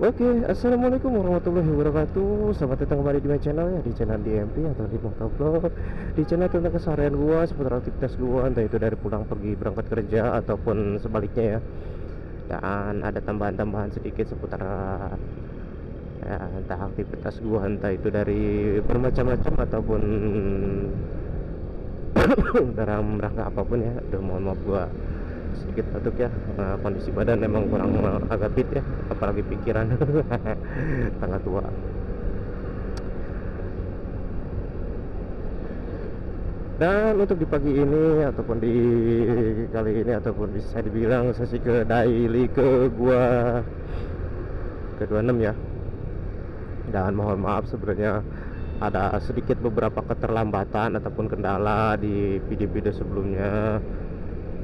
Oke, assalamualaikum warahmatullahi wabarakatuh. Selamat datang kembali di my channel ya, di channel DMP atau di Motovlog. Di channel tentang keseharian gua, seputar aktivitas gua, entah itu dari pulang pergi berangkat kerja ataupun sebaliknya ya. Dan ada tambahan-tambahan sedikit seputar ya, entah aktivitas gua, entah itu dari bermacam-macam ataupun dalam rangka apapun ya. Udah mohon maaf gua sedikit batuk ya, kondisi badan emang kurang agak fit ya, apalagi pikiran tengah tua. Dan untuk di pagi ini ataupun di kali ini ataupun bisa dibilang sesi ke daily ke gua ke 26 ya. Dan mohon maaf sebenarnya ada sedikit beberapa keterlambatan ataupun kendala di video-video sebelumnya,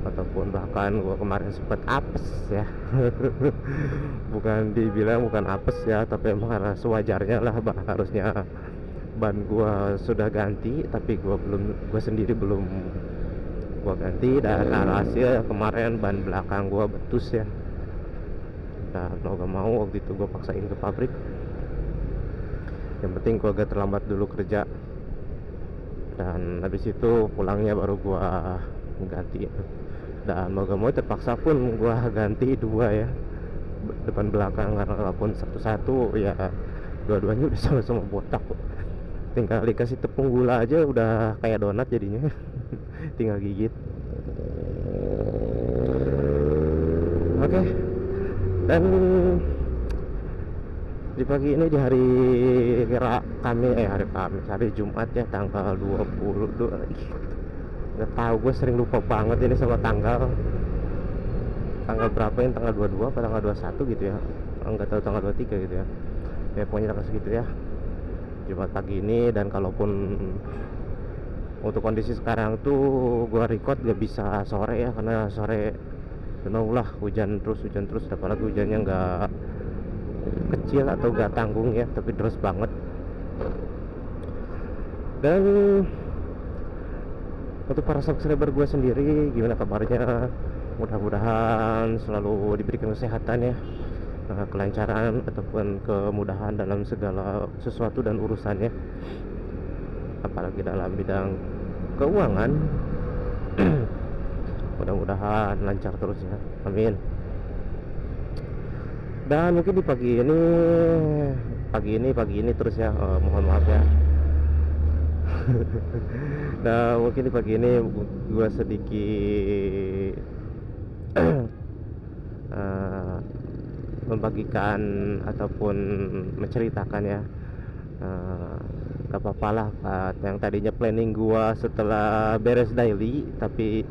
ataupun bahkan gua kemarin sempat apes ya. Bukan apes ya, tapi emang karena sewajarnya lah, harusnya ban gua sudah ganti tapi gua sendiri belum gua ganti, dan alhasil kemarin ban belakang gua betus ya. Dan mau gak mau waktu itu gua paksain ke pabrik, yang penting gua agak terlambat dulu kerja, dan habis itu pulangnya baru gua ganti. Dan mau gak mau terpaksa pun gua ganti dua ya, depan belakang, karena walaupun satu-satu ya dua-duanya udah sama-sama botak kok. Tinggal dikasih tepung gula aja udah kayak donat jadinya. Tinggal gigit. Oke. Dan di pagi ini di hari Kamis, hari Jumat ya, tanggal 22. Nggak tahu, gue sering lupa banget ini sama tanggal berapa, yang tanggal 22 atau tanggal 21 gitu ya, nggak tahu, tanggal 23 gitu ya, ya pokoknya tanggal segitu ya, Jumat pagi ini. Dan kalaupun untuk kondisi sekarang tuh gua record gak bisa sore ya, karena sore lah hujan terus, apalagi hujannya nggak kecil atau gak tanggung ya, tapi deras banget. Dan untuk para subscriber gue sendiri, gimana kabarnya? Mudah-mudahan selalu diberikan kesehatan ya, kelancaran ataupun kemudahan dalam segala sesuatu dan urusannya, apalagi dalam bidang keuangan. Mudah-mudahan lancar terus ya, amin. Dan mungkin di pagi ini terus ya, mohon maaf ya. Nah, mungkin di pagi ini gue sedikit membagikan ataupun menceritakan ya, gak apa-apa lah, yang tadinya planning gue setelah beres daily, tapi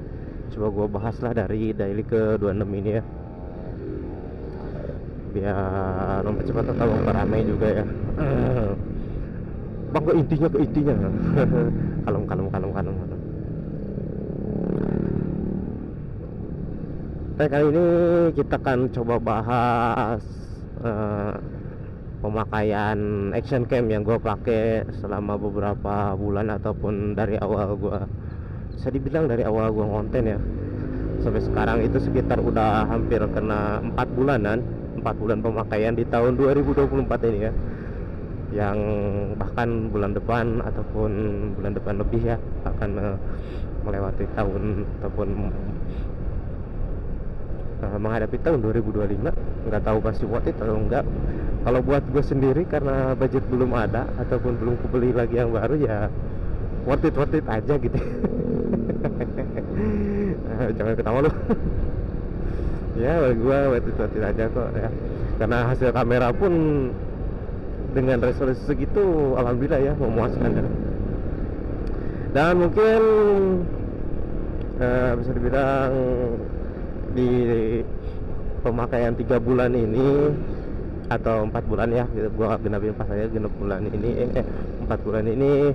coba gue bahas lah dari daily ke 26 ini ya, biar mempercepat atau memperamai juga ya. Bang, ke intinya kalem. Nah, kali ini kita akan coba bahas pemakaian action cam yang gue pakai selama beberapa bulan, ataupun dari awal gue, bisa dibilang dari awal gue ngonten ya, sampai sekarang itu sekitar udah hampir kena 4 bulan pemakaian di tahun 2024 ini ya, yang bahkan bulan depan ataupun bulan depan lebih ya akan melewati tahun ataupun menghadapi tahun 2025. Nggak tahu pasti worth it atau enggak. Kalau buat gue sendiri, karena budget belum ada ataupun belum kebeli lagi yang baru, ya worth it aja gitu. Jangan ketawa lu. Ya gue worth it aja kok ya, karena hasil kamera pun dengan resolusi segitu alhamdulillah ya, memuaskan ya. Dan mungkin bisa dibilang di pemakaian 3 bulan ini atau 4 bulan ya, gua genapin pas aja genap bulan ini, 4 bulan ini,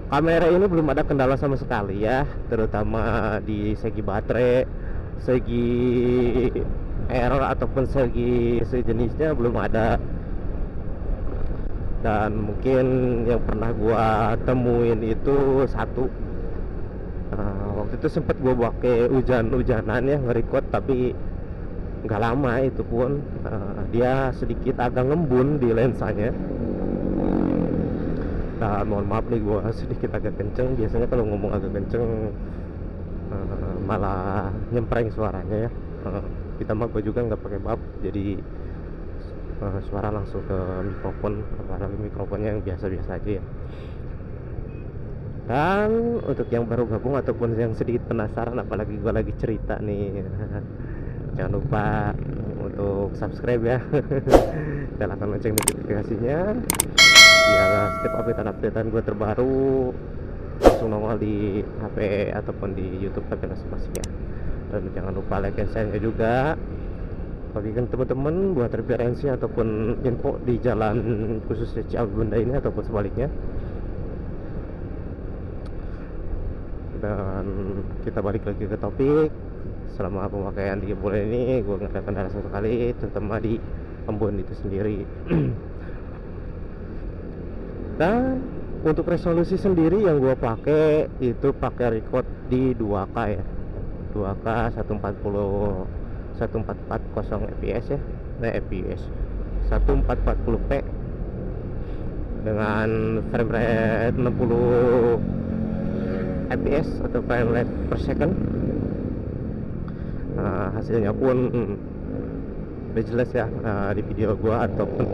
kamera ini belum ada kendala sama sekali ya, terutama di segi baterai, segi error ataupun segi sejenisnya belum ada. Dan mungkin yang pernah gua temuin itu satu, waktu itu sempet gua pakai hujan-hujanan ya nge-record, tapi nggak lama itu pun dia sedikit agak ngembun di lensanya. Nah, mohon maaf nih, gua sedikit agak kenceng. Biasanya kalau ngomong agak kenceng malah nyempreng suaranya ya. Ditambah gue juga nggak pakai bab, jadi suara langsung ke mikrofon, apalagi mikrofonnya yang biasa-biasa aja ya. Dan untuk yang baru gabung ataupun yang sedikit penasaran, apalagi gue lagi cerita nih, jangan lupa untuk subscribe ya. Nyalakan lonceng notifikasinya biar setiap updatean gue terbaru langsung nongol di HP ataupun di YouTube HP masing-masing ya. Dan jangan lupa like dan share-nya juga, bagikan teman-teman buat referensi ataupun info di jalan khususnya Ciawi Bunda ini ataupun sebaliknya. Dan kita balik lagi ke topik. Selama pemakaian 3 bulan ini gue nggak ada kendala sama sekali, terutama di Ambon itu sendiri. Dan untuk resolusi sendiri yang gue pakai itu pakai record di 2K ya, 2K 1440 fps ya, fps 1440p dengan frame rate 60 fps atau frame rate per second. Hasilnya pun udah jelas ya. Di video gua ataupun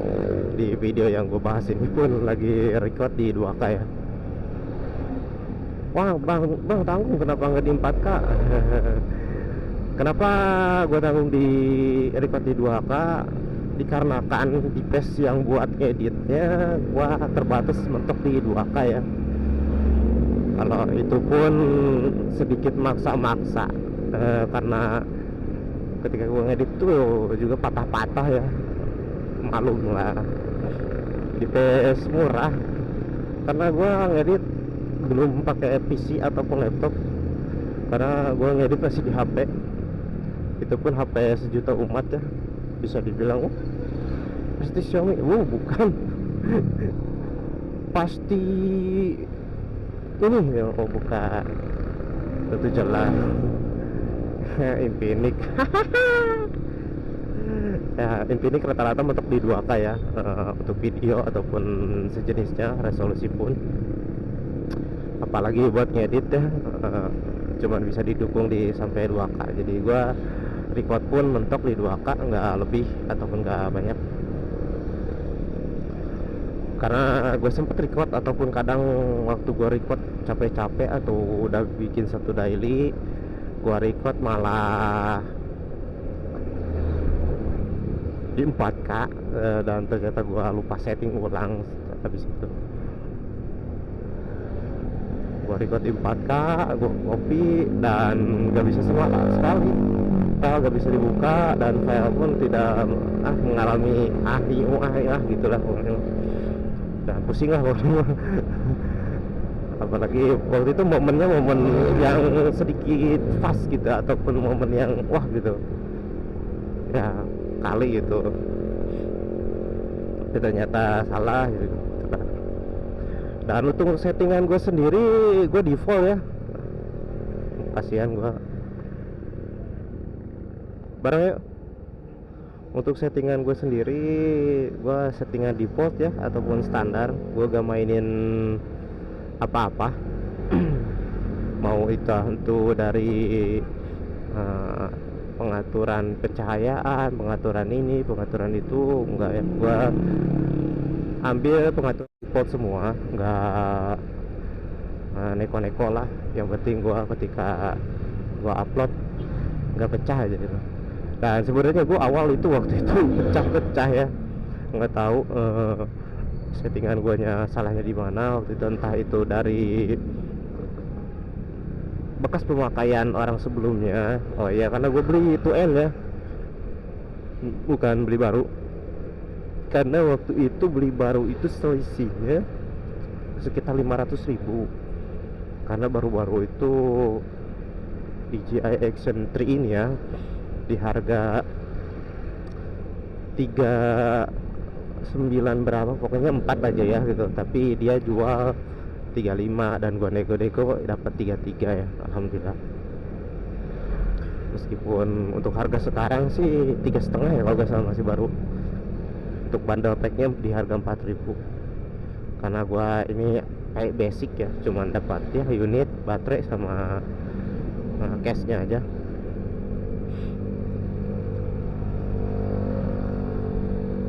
di video yang gua bahas ini pun lagi record di 2K ya. Wah bang tanggung kenapa nggak di 4K? Kenapa gua tanggung di record di 2K? Dikarenakan device yang buat editnya gua terbatas mentok di 2K ya. Kalau itu pun sedikit maksa-maksa, karena ketika gue ngedit tuh juga patah-patah ya, malum lah. Di PS murah, karena gue ngedit belum pakai PC ataupun laptop, karena gue ngedit masih di HP. Itu pun HP sejuta umat ya, bisa dibilang pasti Xiaomi. Bukan. Pasti ini ya, bukan, itu jelas Infinix. Ya, Infinix rata-rata mentok di 2K ya, untuk video ataupun sejenisnya, resolusi pun apalagi buat ngedit ya, cuman bisa didukung di sampai 2K. Jadi gua record pun mentok di 2K, nggak lebih ataupun nggak banyak. Karena gue sempet record ataupun kadang waktu gue record capek-capek atau udah bikin satu daily, gue record malah di 4K, dan ternyata gue lupa setting ulang. Habis itu gue record di 4K, gue copy dan gak bisa semua sekali, file gak bisa dibuka dan file pun tidak mengalami gitulah pokoknya. Dan pusing lah pokoknya. Apalagi waktu itu momennya momen yang sedikit fast gitu, ataupun momen yang wah gitu ya, kali gitu tapi ternyata salah gitu. Dan untuk settingan gue sendiri, gue default ya, kasihan gue bareng yuk. Untuk settingan gue sendiri, gue settingan default ya ataupun standar. Gue gak mainin apa-apa. Mau itu dari pengaturan pencahayaan, pengaturan ini, pengaturan itu, enggak ya. Gue ambil pengaturan default semua, enggak neko-neko lah. Yang penting gue ketika gue upload nggak pecah aja gitu. Dan sebenarnya gue awal itu waktu itu pecah-pecah ya, nggak tahu settingan guanya salahnya di mana waktu itu, entah itu dari bekas pemakaian orang sebelumnya. Oh iya, karena gue beli 2N ya, bukan beli baru. Karena waktu itu beli baru itu selisihnya sekitar 500.000, karena baru-baru itu DJI Action 3 ini ya di harga 39 berapa, pokoknya 4 aja ya gitu, tapi dia jual 35 dan gua nego-nego dapat 33 ya, alhamdulillah. Meskipun untuk harga sekarang sih 3,5 ya kalau nggak salah, masih baru. Untuk bundle packnya di harga 4.000. Karena gua ini kayak basic ya, cuman dapat ya unit baterai sama case-nya aja.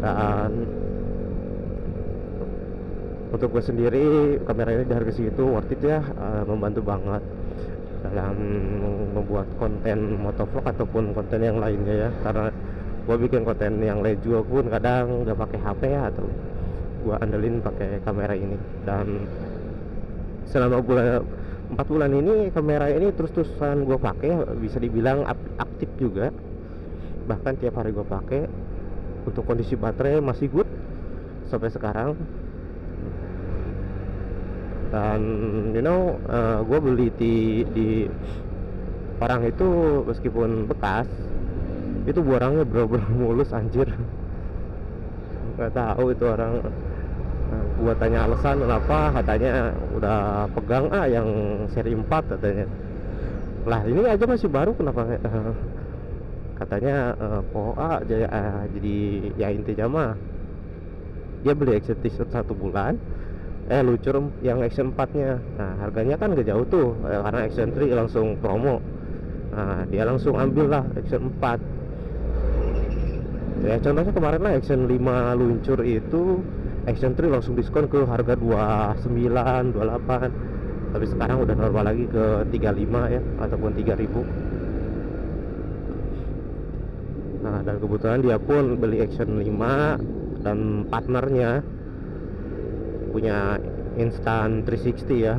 Dan untuk gue sendiri kamera ini di harga segitu worth it ya, membantu banget dalam membuat konten motovlog ataupun konten yang lainnya ya. Karena gue bikin konten yang lain juga pun kadang nggak pakai HP ya, atau gue andelin pakai kamera ini. Dan selama 4 bulan ini kamera ini terus-terusan gue pakai, bisa dibilang aktif juga. Bahkan tiap hari gue pakai. Untuk kondisi baterai masih good sampai sekarang. Dan gue beli di orang itu meskipun bekas, itu barangnya bener-bener mulus anjir. Nggak tahu itu orang. Gua tanya alasan kenapa, katanya udah pegang yang seri 4 katanya. Lah ini aja masih baru, kenapa katanya jadi ya intinya mah dia beli action t-shirt 1 bulan lucur yang action 4 nya. Nah harganya kan gak jauh tuh, karena action 3 langsung promo. Nah dia langsung ambil lah action 4 ya. Contohnya kemarin lah action 5 luncur itu, action 3 langsung diskon ke harga 29, 28. Tapi sekarang udah normal lagi ke 35 ya, ataupun 3.000. Nah dan kebetulan dia pun beli action 5 dan partnernya punya instant 360 ya.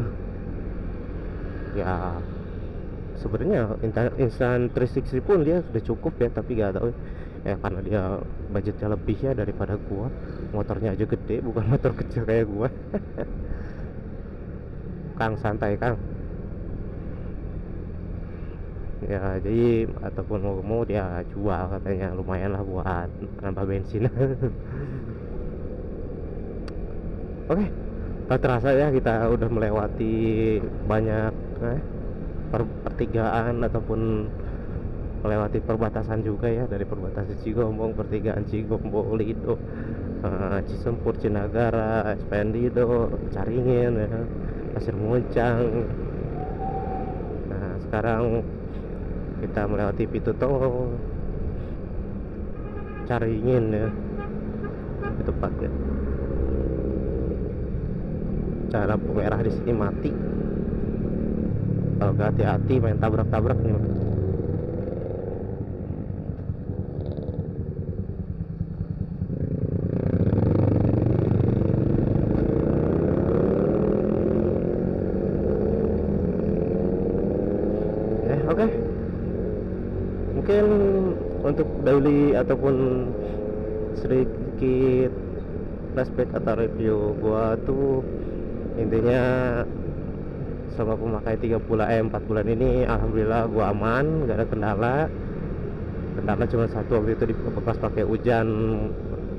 Ya sebenarnya instant 360 pun dia sudah cukup ya, tapi gak tahu ya karena dia budgetnya lebih ya daripada gua. Motornya aja gede, bukan motor kecil kayak gua. Kang santai Kang. Ya jadi ataupun mau dia jual katanya, lumayan lah buat nambah bensin. Oke, tak terasa ya kita udah melewati banyak pertigaan ataupun melewati perbatasan juga ya, dari perbatasan Cigombong, pertigaan Cigombong, Lido, Cisempur, Cinagara, Expendido, Caringin ya, Pasir Muncang. Nah sekarang kita melewati pintu tol Caringin ya, itu tepatnya. Lampu merah di sini mati. Kalau gak hati-hati main tabrak-tabrak nih. Oke. Mungkin untuk daily ataupun sedikit flashback atau review gua tuh, intinya selama pemakai 4 bulan ini alhamdulillah gua aman, gak ada kendala. Kendala cuma satu, waktu itu pas pakai hujan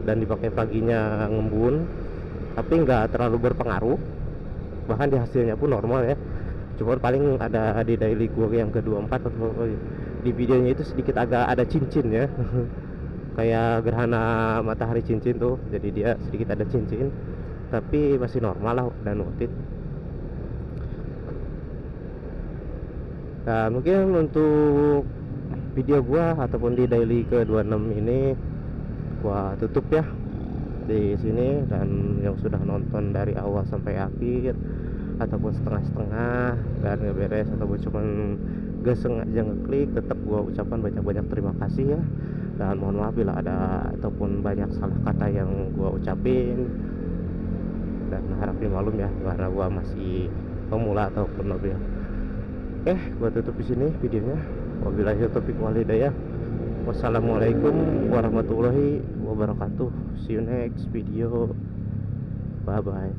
dan dipakai paginya ngembun, tapi nggak terlalu berpengaruh, bahkan di hasilnya pun normal ya. Cuma paling ada di daily gua yang ke-24 atau di videonya itu sedikit agak ada cincin ya. Kayak gerhana matahari cincin tuh, jadi dia sedikit ada cincin, tapi masih normal lah dan worth it. Nah mungkin untuk video gua ataupun di daily ke-26 ini gua tutup ya di sini. Dan yang sudah nonton dari awal sampai akhir ataupun setengah-setengah dan ngeberes ataupun cuman gak sengaja ngeklik, tetap gua ucapkan banyak-banyak terima kasih ya. Dan mohon maaf bila ada ataupun banyak salah kata yang gua ucapin, dan harap dimaklum ya karena gua masih pemula ataupun novel. Oke, gua tutup di sini videonya. Wabillahi taufiq wal hidayah. Wassalamualaikum warahmatullahi wabarakatuh. See you next video. Bye bye.